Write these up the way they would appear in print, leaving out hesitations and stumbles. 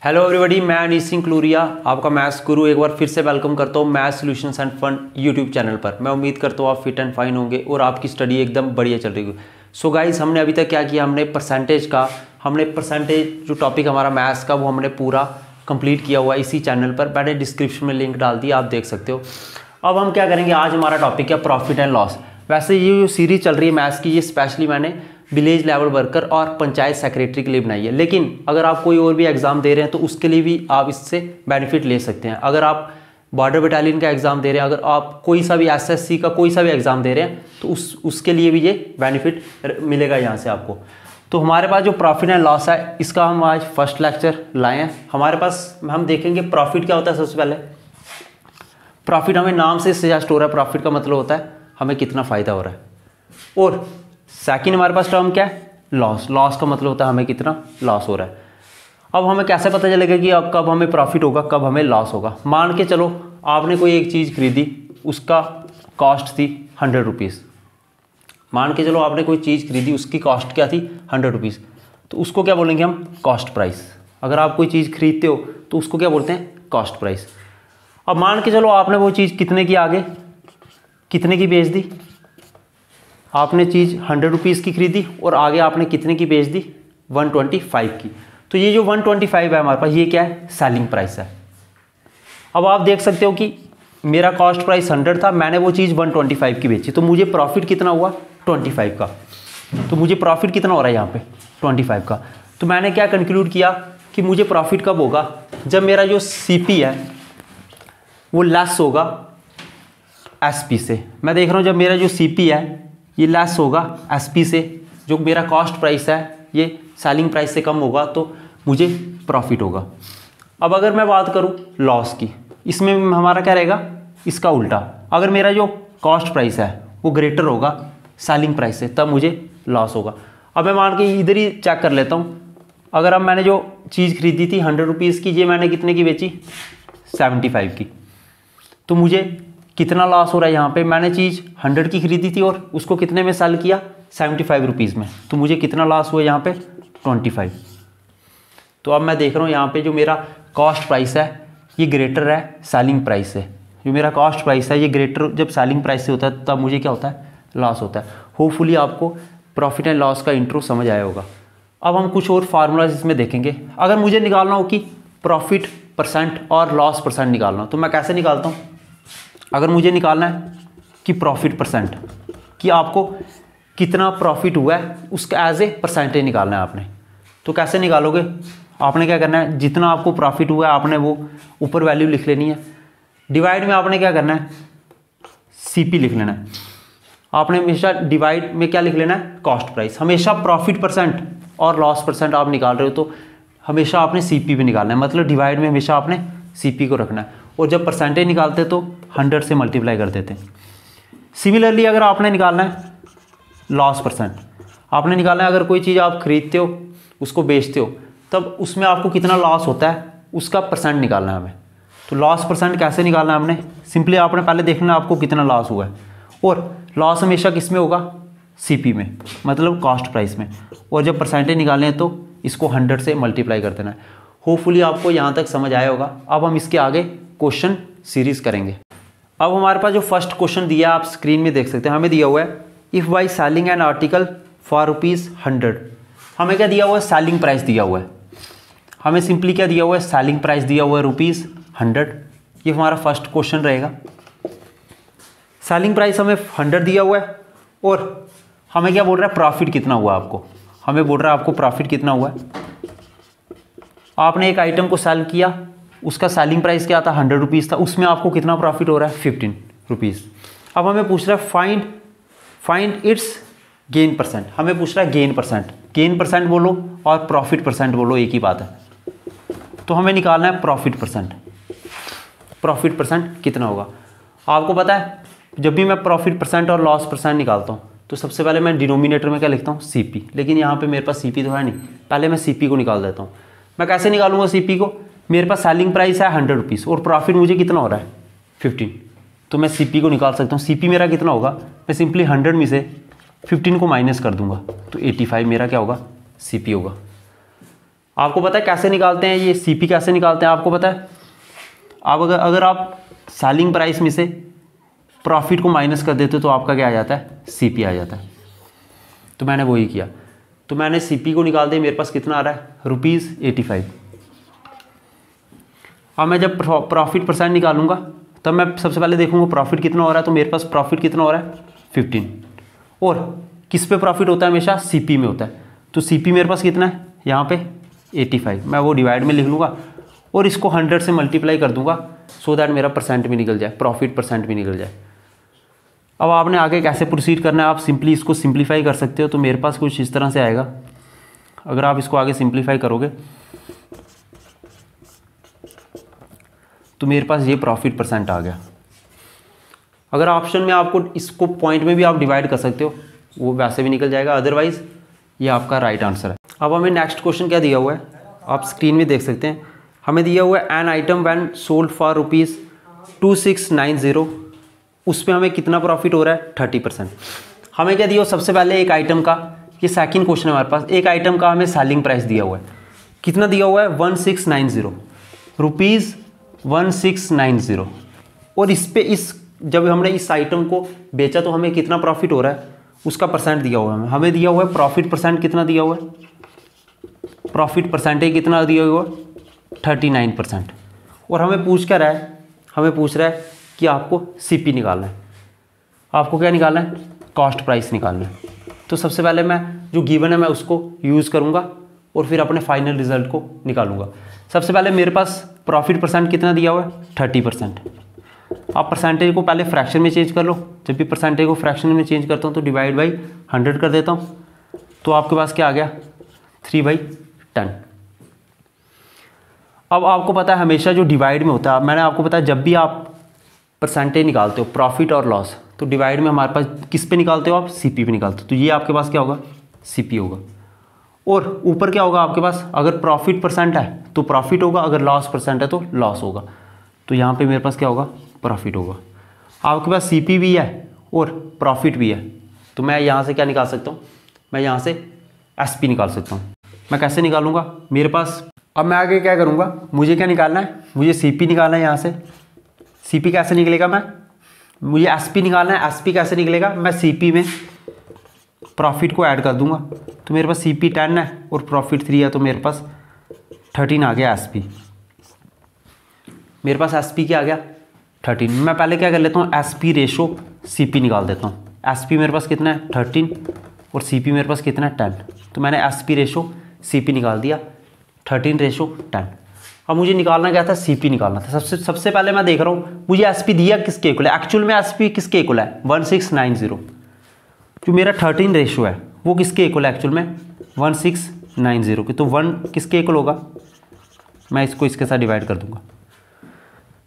Hello everybody, मैं अनीश सिंह क्लूरिया, आपका maths गुरु एक बार फिर से वेलकम करता हूँ maths solutions and fun YouTube channel पर। मैं उम्मीद करता हूँ आप फिट एंड फाइन होंगे और आपकी स्टडी एकदम बढ़िया चल रही होगी। सो गाइस, हमने अभी तक क्या किया, हमने परसेंटेज जो टॉपिक हमारा मैथ्स का वो हमने पूरा कंप्लीट किया हुआ है इसी चैनल पर। मैंने डिस्क्रिप्शन में लिंक डाल दिया, आप देख सकते हो। अब हम क्या करेंगे, आज हमारा टॉपिक है प्रॉफिट एंड लॉस। वैसे ये जो सीरीज चल रही है मैथ्स की, ये स्पेशली मैंने विलेज लेवल वर्कर और पंचायत सेक्रेटरी के लिए बनाई है, लेकिन अगर आप कोई और भी एग्ज़ाम दे रहे हैं तो उसके लिए भी आप इससे बेनिफिट ले सकते हैं। अगर आप बॉर्डर बटालियन का एग्ज़ाम दे रहे हैं, अगर आप कोई सा भी एसएससी का कोई सा भी एग्ज़ाम दे रहे हैं तो उसके लिए भी ये बेनिफिट मिलेगा यहाँ से आपको। तो हमारे पास जो प्रॉफिट एंड लॉस है, इसका हम आज फर्स्ट लेक्चर लाए हैं। हमारे पास हम देखेंगे प्रॉफिट क्या होता है। सबसे पहले प्रॉफिट हमें नाम से सजेस्ट हो रहा है। प्रॉफिट का मतलब होता है हमें कितना फ़ायदा हो रहा है। और सेकंड हमारे पास टर्म क्या है, लॉस। लॉस का मतलब होता है हमें कितना लॉस हो रहा है। अब हमें कैसे पता चलेगा कि अब कब हमें प्रॉफिट होगा, कब हमें लॉस होगा। मान के चलो आपने कोई एक चीज़ खरीदी, उसका कॉस्ट थी 100 रुपीज़। मान के चलो आपने कोई चीज़ खरीदी, उसकी कॉस्ट क्या थी 100 रुपीज़। तो उसको क्या बोलेंगे हम, कॉस्ट प्राइस। अगर आप कोई चीज़ खरीदते हो तो उसको क्या बोलते हैं, कॉस्ट प्राइस। अब मान के चलो आपने वो चीज़ कितने की आगे कितने की बेच दी। आपने चीज़ 100 रुपीज़ की खरीदी और आगे आपने कितने की बेच दी, 125 की। तो ये जो 125 है हमारे पास, ये क्या है, सेलिंग प्राइस है। अब आप देख सकते हो कि मेरा कॉस्ट प्राइस 100 था, मैंने वो चीज़ 125 की बेची, तो मुझे प्रॉफिट कितना हुआ, 25 का। तो मुझे प्रॉफिट कितना हो रहा है यहाँ पे, 25 का। तो मैंने क्या कंक्लूड किया कि मुझे प्रॉफिट कब होगा, जब मेरा जो CP है वो लेस होगा SP से। मैं देख रहा हूँ जब मेरा जो CP है ये लेस होगा SP से, जो मेरा कॉस्ट प्राइस है ये सेलिंग प्राइस से कम होगा, तो मुझे प्रॉफिट होगा। अब अगर मैं बात करूँ लॉस की, इसमें हमारा क्या रहेगा, इसका उल्टा। अगर मेरा जो कॉस्ट प्राइस है वो ग्रेटर होगा सेलिंग प्राइस से, तब मुझे लॉस होगा। अब मैं मान के इधर ही चेक कर लेता हूँ। अगर अब मैंने जो चीज़ खरीदी थी 100 रुपीज़ की, ये मैंने कितने की बेची, 75 की। तो मुझे कितना लॉस हो रहा है यहाँ पे, मैंने चीज़ 100 की खरीदी थी और उसको कितने में सेल किया, 75 रुपीज़ में। तो मुझे कितना लॉस हुआ यहाँ पे, 25। तो अब मैं देख रहा हूँ यहाँ पे जो मेरा कॉस्ट प्राइस है ये ग्रेटर है सेलिंग प्राइस से। जो मेरा कॉस्ट प्राइस है ये ग्रेटर जब सेलिंग प्राइस से होता है तब मुझे क्या होता है, लॉस होता है। होपफुली आपको प्रॉफिट एंड लॉस का इंट्रो समझ आया होगा। अब हम कुछ और फार्मूलाज इसमें देखेंगे। अगर मुझे निकालना हो कि प्रॉफिट परसेंट और लॉस परसेंट निकालना हो, तो मैं कैसे निकालता हूँ। अगर मुझे निकालना है कि प्रॉफिट परसेंट, कि आपको कितना प्रॉफिट हुआ है उसका एज ए परसेंटेज निकालना है आपने, तो कैसे निकालोगे, आपने क्या करना है, जितना आपको प्रॉफिट हुआ है आपने वो ऊपर वैल्यू लिख लेनी है। डिवाइड में आपने क्या करना है, CP लिख लेना है। आपने हमेशा डिवाइड में क्या लिख लेना है, कॉस्ट प्राइस। हमेशा प्रॉफिट परसेंट और लॉस परसेंट आप निकाल रहे हो तो हमेशा आपने CP भी निकालना है, मतलब डिवाइड में हमेशा आपने CP को रखना है। और जब परसेंटेज निकालते तो 100 से मल्टीप्लाई कर देते हैं। सिमिलरली अगर आपने निकालना है लॉस परसेंट, आपने निकालना है अगर कोई चीज़ आप खरीदते हो उसको बेचते हो तब उसमें आपको कितना लॉस होता है उसका परसेंट निकालना है हमें। तो लॉस परसेंट कैसे निकालना है हमने, सिंपली आपने पहले देखना है आपको कितना लॉस हुआ है। और लॉस हमेशा किस में होगा, CP में, मतलब कॉस्ट प्राइस में। और जब परसेंटेज निकालने हैं तो इसको 100 से मल्टीप्लाई कर देना है। होपफुली आपको यहाँ तक समझ आया होगा। अब हम इसके आगे क्वेश्चन सीरीज करेंगे। अब हमारे पास जो फर्स्ट क्वेश्चन दिया आप स्क्रीन में देख सकते हैं। हमें दिया हुआ है if by selling an article for ₹100। हमें क्या दिया हुआ है, सेलिंग प्राइस दिया हुआ है। हमें सिंपली क्या दिया हुआ है, सेलिंग प्राइस दिया हुआ है ₹100। ये हमारा फर्स्ट क्वेश्चन रहेगा। सेलिंग प्राइस हमें 100 दिया हुआ है और हमें क्या बोल रहा है, प्रॉफिट कितना हुआ आपको। हमें बोल रहा है आपको प्रॉफिट कितना हुआ है। आपने एक आइटम को सेल किया, उसका सेलिंग प्राइस क्या था, 100 रुपीज़ था, उसमें आपको कितना प्रॉफिट हो रहा है, 15 रुपीज़। अब हमें पूछ रहा है फाइंड इट्स गेन परसेंट। हमें पूछ रहा है गेन परसेंट। गेन परसेंट बोलो और प्रॉफिट परसेंट बोलो, एक ही बात है। तो हमें निकालना है प्रॉफिट परसेंट। प्रॉफिट परसेंट कितना होगा, आपको पता है जब भी मैं प्रॉफिट परसेंट और लॉस परसेंट निकालता हूँ तो सबसे पहले मैं डिनोमिनेटर में क्या लिखता हूँ, CP। लेकिन यहाँ पे मेरे पास CP तो है नहीं, पहले मैं CP को निकाल देता हूँ। मैं कैसे निकालूंगा CP को, मेरे पास सेलिंग प्राइस है 100 रुपीज़ और प्रॉफिट मुझे कितना हो रहा है, 15। तो मैं CP को निकाल सकता हूँ। CP मेरा कितना होगा, मैं सिंपली 100 में से 15 को माइनस कर दूंगा तो 85 मेरा क्या होगा, CP होगा। आपको पता है कैसे निकालते हैं ये सीपी कैसे निकालते हैं आपको पता है? आप अगर आप सेलिंग प्राइस में से प्रॉफिट को माइनस कर देते हो तो आपका क्या आ जाता है? सीपी आ जाता है। तो मैंने वही किया, तो मैंने सीपी को निकाल दिया, मेरे पास कितना आ रहा है? ₹85। अब मैं जब प्रॉफिट परसेंट निकालूंगा तब मैं सबसे पहले देखूंगा प्रॉफिट कितना हो रहा है, तो मेरे पास प्रॉफिट कितना हो रहा है? 15। और किस पे प्रॉफिट होता है? हमेशा सीपी में होता है। तो सीपी मेरे पास कितना है? यहाँ पे 85। मैं वो डिवाइड में लिख लूँगा और इसको 100 से मल्टीप्लाई कर दूंगा सो दैट मेरा परसेंट भी निकल जाए, प्रॉफिट परसेंट भी निकल जाए। अब आपने आगे कैसे प्रोसीड करना है, आप सिंपली इसको सिंप्लीफाई कर सकते हो। तो मेरे पास कुछ इस तरह से आएगा, अगर आप इसको आगे सिंप्लीफाई करोगे तो मेरे पास ये प्रॉफिट परसेंट आ गया। अगर ऑप्शन में आपको इसको पॉइंट में भी आप डिवाइड कर सकते हो, वो वैसे भी निकल जाएगा, अदरवाइज ये आपका राइट आंसर है। अब हमें नेक्स्ट क्वेश्चन क्या दिया हुआ है, आप स्क्रीन में देख सकते हैं। हमें दिया हुआ है an item when sold for ₹2690, उस पर हमें कितना प्रॉफिट हो रहा है? 30%। हमें क्या दिया हो? सबसे पहले एक आइटम का, ये सेकंड क्वेश्चन है हमारे पास, एक आइटम का हमें सेलिंग प्राइस दिया हुआ है। कितना दिया हुआ है? 1690 रुपीज़ 1690। और इस पे जब हमने इस आइटम को बेचा तो हमें कितना प्रॉफिट हो रहा है उसका परसेंट दिया हुआ है। हमें दिया हुआ है प्रॉफिट परसेंट कितना दिया हुआ है? प्रॉफिट परसेंटेज कितना दिया हुआ है? 39%। और हमें पूछ क्या रहा है? हमें पूछ रहा है कि आपको सीपी निकालना है। आपको क्या निकालना है? कॉस्ट प्राइस निकालना है। तो सबसे पहले मैं जो गिवन है मैं उसको यूज़ करूँगा और फिर अपने फाइनल रिजल्ट को निकालूंगा। सबसे पहले मेरे पास प्रॉफिट परसेंट कितना दिया हुआ है? 30%। आप परसेंटेज को पहले फ्रैक्शन में चेंज कर लो। जब भी परसेंटेज को फ्रैक्शन में चेंज करता हूँ तो डिवाइड बाई 100 कर देता हूँ, तो आपके पास क्या आ गया? 3/10। अब आपको पता है हमेशा जो डिवाइड में होता है, मैंने आपको बताया जब भी आप परसेंटेज निकालते हो प्रॉफिट और लॉस, तो डिवाइड में हमारे पास किस पे निकालते हो? आप सीपी पे निकालते हो। तो ये आपके पास क्या होगा? सीपी होगा। और ऊपर क्या होगा आपके पास? अगर प्रॉफिट परसेंट है तो प्रॉफिट होगा, अगर लॉस परसेंट है तो लॉस होगा। तो यहाँ पे मेरे पास क्या होगा? प्रॉफिट होगा। आपके पास सीपी भी है और प्रॉफिट भी है, तो मैं यहाँ से क्या निकाल सकता हूँ? मैं यहाँ से एसपी निकाल सकता हूँ। मैं कैसे निकालूंगा? मेरे पास अब मैं आगे क्या करूँगा, मुझे क्या निकालना है? मुझे सीपी निकालना है। यहाँ से सीपी कैसे निकलेगा? मुझे एसपी निकालना है। एसपी कैसे निकलेगा? मैं सीपी में प्रॉफिट को ऐड कर दूंगा, तो मेरे पास सीपी 10 है और प्रॉफिट 3 है, तो मेरे पास 13 आ गया एसपी। मेरे पास एसपी क्या आ गया? 13। मैं पहले क्या कर लेता हूँ? एसपी रेशो सीपी निकाल देता हूँ। एसपी मेरे पास कितना है? 13 और सीपी मेरे पास कितना है? 10। तो मैंने एसपी रेशो सीपी निकाल दिया, 13:10। अब मुझे निकालना क्या था? सीपी निकालना था। सबसे पहले मैं देख रहा हूँ मुझे एसपी दिया किसके इक्वल है। एक्चुअल में एसपी किसके इक्वल है? 1690। जो मेरा 13 रेशो है वो किसके इक्वल है? एक्चुअल में 1690 की। तो 1 किसके इक्वल होगा? मैं इसको इसके साथ डिवाइड कर दूंगा।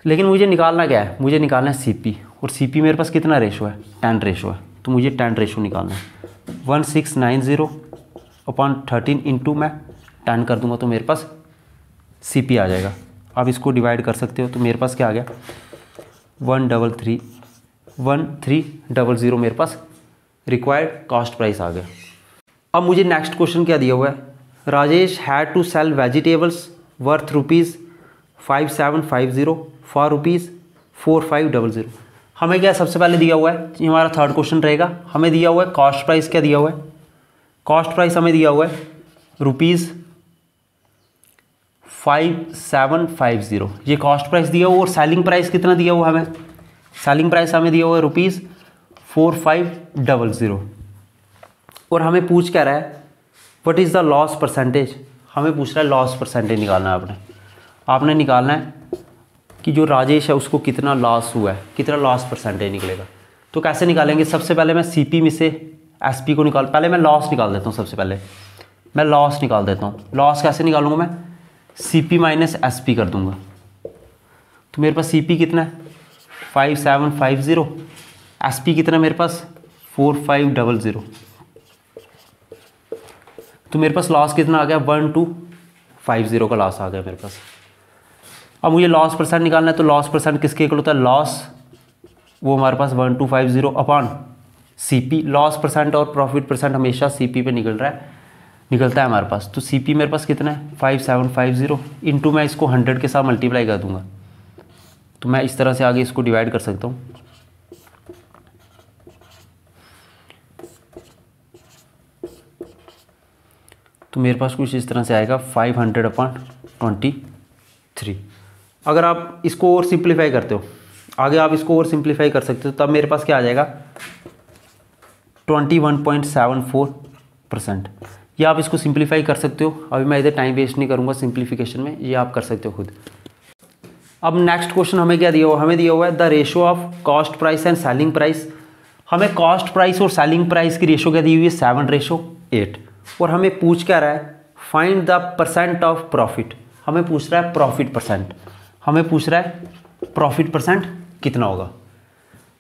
लेकिन मुझे निकालना क्या है? मुझे निकालना है सीपी, और सीपी मेरे पास कितना रेशो है? 10 रेशो है। तो मुझे 10 रेशो निकालना है। 1690/13 इंटू मैं 10 कर दूंगा तो मेरे पास सीपी आ जाएगा। आप इसको डिवाइड कर सकते हो, तो मेरे पास क्या आ गया? 1300 मेरे पास रिक्वायर्ड कॉस्ट प्राइस आ गया। अब मुझे नेक्स्ट क्वेश्चन क्या दिया हुआ है? Rajesh had to sell vegetables worth ₹5750 for ₹4500। हमें क्या सबसे पहले दिया हुआ है? ये हमारा थर्ड क्वेश्चन रहेगा। हमें दिया हुआ है कॉस्ट प्राइस। क्या दिया हुआ है? कॉस्ट प्राइस हमें दिया हुआ है ₹5750। ये कॉस्ट प्राइस दिया हुआ, और सेलिंग प्राइस कितना दिया हुआ हमें? सेलिंग प्राइस हमें दिया हुआ है ₹4500। और हमें पूछ क्या रहा है? What is the loss percentage? हमें पूछ रहा है लॉस परसेंटेज निकालना है। आपने निकालना है कि जो राजेश है उसको कितना लॉस हुआ है, कितना लॉस परसेंटेज निकलेगा। तो कैसे निकालेंगे? सबसे पहले मैं सीपी में से एसपी को पहले मैं लॉस निकाल देता हूँ। सबसे पहले मैं लॉस निकाल देता हूँ। लॉस कैसे निकालूंगा? मैं सीपी माइनस एसपी कर दूंगा। तो मेरे पास सीपी कितना है? 5750। एसपी कितना मेरे पास? 4500। तो मेरे पास लॉस कितना आ गया? 1250 का लॉस आ गया मेरे पास। अब मुझे लॉस परसेंट निकालना है, तो लॉस परसेंट किसके इक्वल होता है? लॉस वो हमारे पास 1250 अपॉन सीपी। लॉस परसेंट और प्रॉफिट परसेंट हमेशा सीपी पे निकल रहा है। निकलता है हमारे पास। तो CP मेरे पास कितना है 5750 इंटू मैं इसको 100 के साथ मल्टीप्लाई कर दूंगा। तो मैं इस तरह से आगे इसको डिवाइड कर सकता हूँ। तो मेरे पास कुछ इस तरह से आएगा 500/23। अगर आप इसको और सिंप्लीफाई करते हो, आगे आप इसको और सिंप्लीफाई कर सकते हो, तब मेरे पास क्या आ जाएगा 21.74%। या आप इसको सिंप्लीफाई कर सकते हो। अभी मैं इधर टाइम वेस्ट नहीं करूँगा सिंप्लीफिकेशन में, ये आप कर सकते हो खुद। अब नेक्स्ट क्वेश्चन हमें क्या दिया हुआ, हमें दिया हुआ है the ratio of cost price and selling price. हमें कॉस्ट प्राइस और सेलिंग प्राइस की रेशो क्या दी हुई है 7:8। और हमें पूछ क्या रहा है find the percent of profit. हमें पूछ रहा है प्रॉफिट परसेंट, हमें पूछ रहा है प्रॉफिट परसेंट कितना होगा।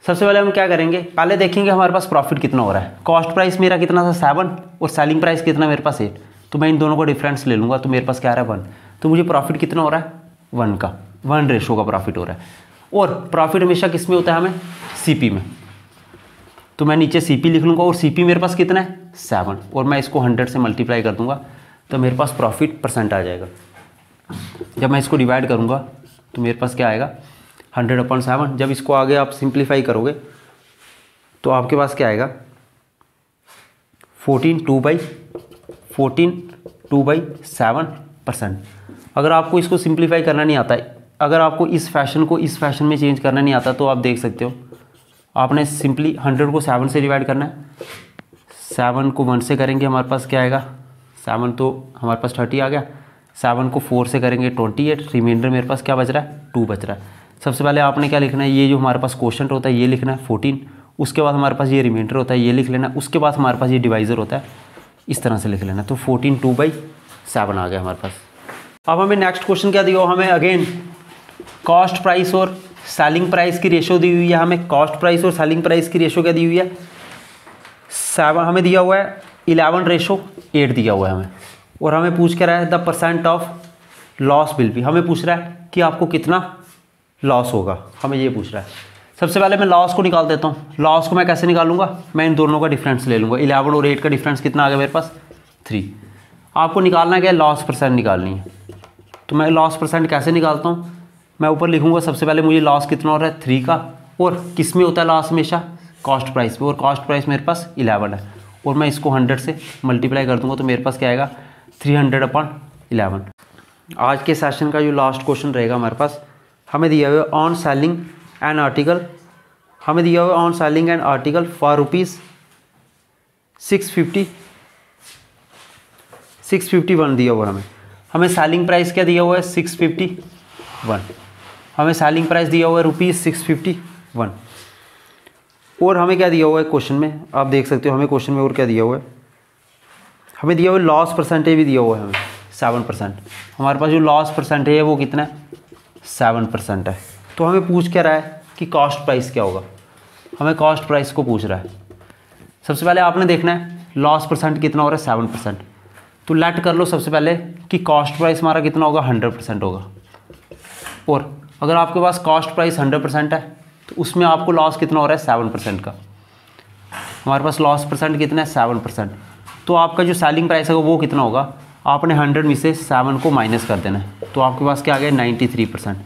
सबसे पहले हम क्या करेंगे, पहले देखेंगे हमारे पास प्रॉफिट कितना हो रहा है। कॉस्ट प्राइस मेरा कितना था 7 और सेलिंग प्राइस कितना मेरे पास 8। तो मैं इन दोनों का डिफरेंस ले लूँगा, तो मेरे पास क्या आ रहा है 1। तो मुझे प्रॉफिट कितना हो रहा है 1 का, 1 रेशो का प्रॉफिट हो रहा है। और प्रॉफिट हमेशा किस में होता है हमें CP में। तो मैं नीचे CP लिख लूँगा और CP मेरे पास कितना है 7 और मैं इसको 100 से मल्टीप्लाई कर दूँगा तो मेरे पास प्रॉफिट परसेंट आ जाएगा। जब मैं इसको डिवाइड करूँगा तो मेरे पास क्या आएगा 100/7। जब इसको आगे आप सिंप्लीफाई करोगे तो आपके पास क्या आएगा 14/7%। अगर आपको इसको सिंप्लीफाई करना नहीं आता है, अगर आपको इस फैशन को इस फैशन में चेंज करना नहीं आता, तो आप देख सकते हो आपने सिंपली 100 को 7 से डिवाइड करना है। 7 को 1 से करेंगे हमारे पास क्या आएगा 7 तो हमारे पास 30 आ गया। 7 को 4 से करेंगे 28, रिमाइंडर मेरे पास क्या बच रहा है 2 बच रहा है। सबसे पहले आपने क्या लिखना है, ये जो हमारे पास क्वोशंट होता है ये लिखना है 14। उसके बाद हमारे पास ये रिमाइंडर होता है ये लिख लेना। उसके बाद हमारे पास ये डिवाइज़र होता है, इस तरह से लिख लेना। तो 14 2/7 आ गया हमारे पास। अब हमें नेक्स्ट क्वेश्चन क्या दिया, हमें अगेन कॉस्ट प्राइस और सेलिंग प्राइस की रेशो दी हुई है। हमें कॉस्ट प्राइस और सेलिंग प्राइस की रेशो क्या दी हुई है 7, हमें दिया हुआ है 11:8 दिया हुआ है हमें। और हमें पूछ क्या रहा है the percent of loss will be. हमें पूछ रहा है कि आपको कितना लॉस होगा, हमें ये पूछ रहा है। सबसे पहले मैं लॉस को निकाल देता हूँ। लॉस को मैं कैसे निकालूंगा, मैं इन दोनों का डिफरेंस ले लूँगा। 11 और 8 का डिफरेंस कितना आ गया मेरे पास 3। आपको निकालना क्या है लॉस परसेंट निकालनी है। तो मैं लॉस परसेंट कैसे निकालता हूँ, मैं ऊपर लिखूंगा सबसे पहले मुझे लॉस कितना हो रहा है 3 का। और किस में होता है लॉस हमेशा कॉस्ट प्राइस में, और कॉस्ट प्राइस मेरे पास 11 है। और मैं इसको 100 से मल्टीप्लाई कर दूंगा तो मेरे पास क्या आएगा 300/11। आज के सेशन का जो लास्ट क्वेश्चन रहेगा हमारे पास, हमें दिया हुआ है ऑन सेलिंग एन आर्टिकल। हमें दिया हुआ है on selling an article for ₹651 दिया हुआ है हमें सेलिंग प्राइस क्या दिया हुआ है 651। हमें सेलिंग प्राइस दिया हुआ है ₹651। और हमें क्या दिया हुआ है क्वेश्चन में, आप देख सकते हो हमें क्वेश्चन में और क्या दिया हुआ है, हमें दिया हुआ है लॉस परसेंटेज भी दिया हुआ है हमें 7%। हमारे पास जो लॉस परसेंटेज है वो कितना है 7% है। तो हमें पूछ क्या रहा है कि कॉस्ट प्राइस क्या होगा, हमें कॉस्ट प्राइस को पूछ रहा है। सबसे पहले आपने देखना है लॉस परसेंट कितना हो रहा है 7%। तो लेट कर लो सबसे पहले कि कॉस्ट प्राइस हमारा कितना होगा 100% होगा। और अगर आपके पास कॉस्ट प्राइस 100% है तो उसमें आपको लॉस कितना हो रहा है 7% का। हमारे पास लॉस परसेंट कितना है 7%। तो आपका जो सेलिंग प्राइस है वो कितना होगा, आपने 100 में से 7 को माइनस कर देना है। तो आपके पास क्या आ गया 93%।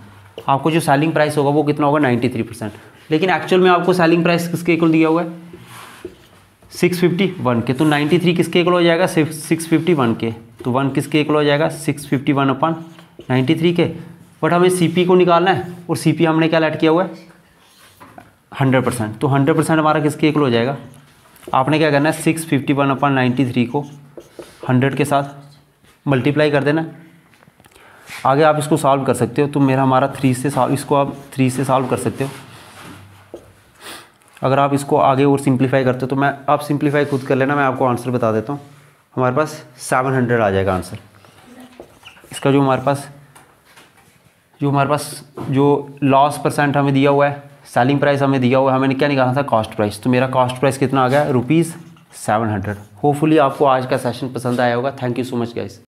आपको जो सेलिंग प्राइस होगा वो कितना होगा 93%। लेकिन एक्चुअल में आपको सेलिंग प्राइस किसके इक्वल दिया हुआ है 651 के। तो 93 किसके इक्वल हो जाएगा 651 के। तो 1 किसके इक्वल हो जाएगा 651/93 के। बट हमें CP को निकालना है और CP हमने क्या ऐड किया हुआ है 100%। तो 100% हमारा किसके इक्वल हो जाएगा, आपने क्या करना है 651/93 को 100 के साथ मल्टीप्लाई कर देना। आगे आप इसको सॉल्व कर सकते हो। तो मेरा हमारा 3 से सॉल्व, इसको आप 3 से सॉल्व कर सकते हो। अगर आप इसको आगे और सिंप्लीफाई करते हो तो मैं आप सिंप्लीफाई खुद कर लेना, मैं आपको आंसर बता देता हूँ। हमारे पास 700 आ जाएगा आंसर इसका। जो हमारे पास जो लॉस परसेंट हमें दिया हुआ है, सेलिंग प्राइस हमें दिया हुआ है, हमें क्या निकालना था कॉस्ट प्राइस। तो मेरा कॉस्ट प्राइस कितना आ गया ₹700। होपफुली आपको आज का सेशन पसंद आया होगा। Thank you so much guys.